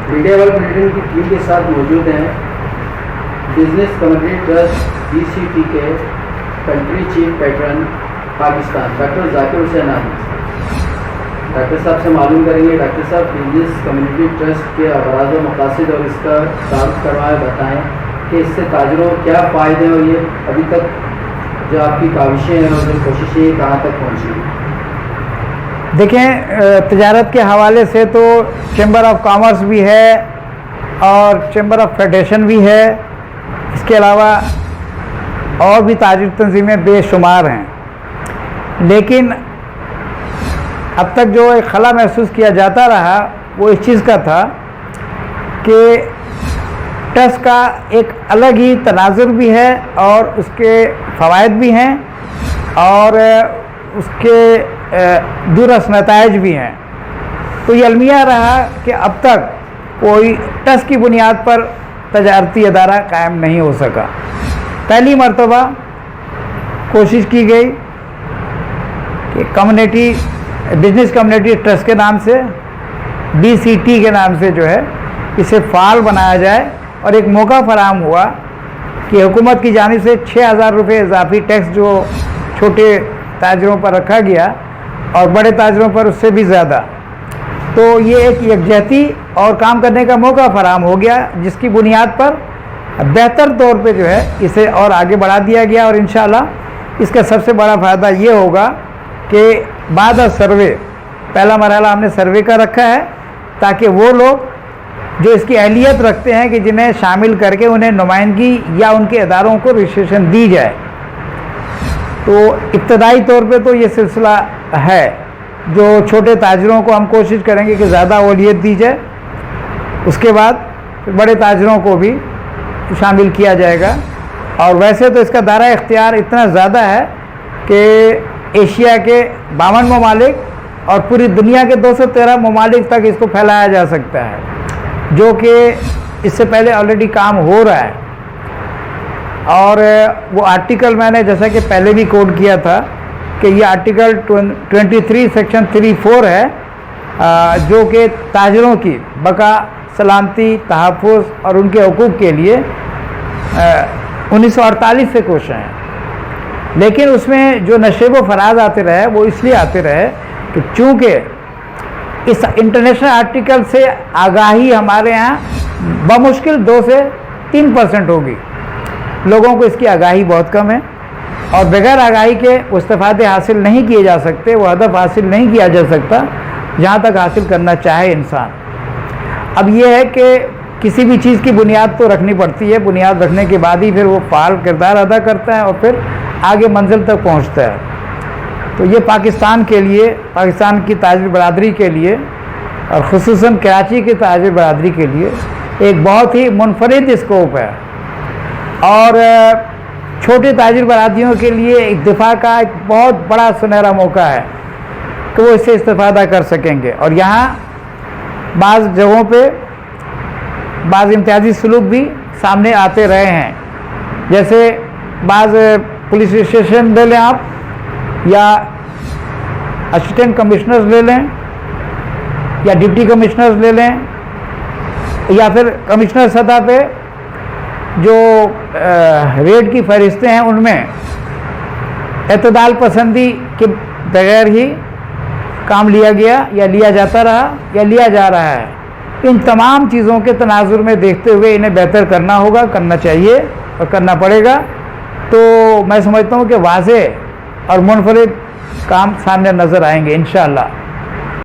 Media world bulletin کی team کے ساتھ موجود ہیں بزنس کمیونٹی ٹرسٹ BCT کے country chief patron Pakistan doctor Zakir Hussain Ahmed. Doctor صاحب سے معلوم کریں گے، ڈاکٹر صاحب بزنس کمیونٹی ٹرسٹ کے اغراض و مقاصد اور اس کا تعارف کروائے، بتائیں کہ اس سے تاجروں کو کیا فائدے ہیں اور یہ ابھی تک جو آپ کی کاوشیں ہیں اور جو کوششیں ہیں کہاں تک پہنچی ہیں؟ دیکھیں، تجارت کے حوالے سے تو چیمبر آف کامرس بھی ہے اور چیمبر آف فیڈریشن بھی ہے، اس کے علاوہ اور بھی تاجر تنظیمیں بے شمار ہیں، لیکن اب تک جو ایک خلا محسوس کیا جاتا رہا وہ اس چیز کا تھا کہ ٹرسٹ کا ایک الگ ہی تناظر بھی ہے اور اس کے فوائد بھی ہیں اور اس کے دورس نتائج بھی ہیں۔ تو یہ المیہ رہا کہ اب تک کوئی ٹرسٹ کی بنیاد پر تجارتی ادارہ قائم نہیں ہو سکا۔ پہلی مرتبہ کوشش کی گئی کہ کمیونٹی بزنس کمیونٹی ٹرسٹ کے نام سے BCT کے نام سے جو ہے اسے فعال بنایا جائے، اور ایک موقع فراہم ہوا کہ حکومت کی جانب سے 6,000 روپے اضافی ٹیکس جو چھوٹے تاجروں پر رکھا گیا اور بڑے تاجروں پر اس سے بھی زیادہ، تو یہ ایک یکجہتی اور کام کرنے کا موقع فراہم ہو گیا، جس کی بنیاد پر بہتر طور پہ جو ہے اسے اور آگے بڑھا دیا گیا، اور انشاءاللہ اس کا سب سے بڑا فائدہ یہ ہوگا کہ بعد از سروے، پہلا مرحلہ ہم نے سروے کا رکھا ہے تاکہ وہ لوگ جو اس کی اہلیت رکھتے ہیں کہ جنہیں شامل کر کے انہیں نمائندگی یا ان کے اداروں کو رجسٹریشن دی جائے، تو ابتدائی طور پہ تو یہ سلسلہ ہے۔ جو چھوٹے تاجروں کو ہم کوشش کریں گے کہ زیادہ اہلیت دی جائے، اس کے بعد بڑے تاجروں کو بھی شامل کیا جائے گا، اور ویسے تو اس کا دائرہ اختیار اتنا زیادہ ہے کہ ایشیا کے 52 ممالک اور پوری دنیا کے 213 ممالک تک اس کو پھیلایا جا سکتا ہے، جو کہ اس سے پہلے آلریڈی کام ہو رہا ہے۔ اور وہ آرٹیکل میں نے جیسا کہ پہلے بھی کوٹ کیا تھا کہ یہ آرٹیکل 23 سیکشن 34 ہے، جو کہ تاجروں کی بقا، سلامتی، تحفظ اور ان کے حقوق کے لیے 1948 سے کوشاں ہیں، لیکن اس میں جو نشیب و فراز آتے رہے وہ اس لیے آتے رہے کہ چونکہ اس انٹرنیشنل آرٹیکل سے آگاہی ہمارے ہاں بمشکل 2 سے 3% ہوگی، لوگوں کو اس کی آگاہی بہت کم ہے، اور بغیر آگاہی کے وہ استفادے حاصل نہیں کیے جا سکتے، وہ ہدف حاصل نہیں کیا جا سکتا جہاں تک حاصل کرنا چاہے انسان۔ اب یہ ہے کہ کسی بھی چیز کی بنیاد تو رکھنی پڑتی ہے، بنیاد رکھنے کے بعد ہی پھر وہ فعال کردار ادا کرتا ہے اور پھر آگے منزل تک پہنچتا ہے۔ تو یہ پاکستان کے لیے، پاکستان کی تاجر برادری کے لیے اور خصوصاً کراچی کی تاجر برادری کے لیے ایک بہت ہی منفرد اسکوپ ہے، اور چھوٹے تاجر برادریوں کے لیے ایک دفاع کا ایک بہت بڑا سنہرا موقع ہے کہ وہ اس سے استفادہ کر سکیں گے۔ اور یہاں بعض جگہوں پہ بعض امتیازی سلوک بھی سامنے آتے رہے ہیں، جیسے بعض پولیس اسٹیشن لے لیں آپ، یا اسسٹنٹ کمشنرز لے لیں، یا ڈپٹی کمشنرز لے لیں، یا پھر کمشنر سطح پہ جو ریڈ کی فہرستیں ہیں ان میں اعتدال پسندی کے بغیر ہی کام لیا گیا یا لیا جاتا رہا یا لیا جا رہا ہے۔ ان تمام چیزوں کے تناظر میں دیکھتے ہوئے انہیں بہتر کرنا ہوگا، کرنا چاہیے اور کرنا پڑے گا، تو میں سمجھتا ہوں کہ واضح اور منفرد کام سامنے نظر آئیں گے انشاءاللہ۔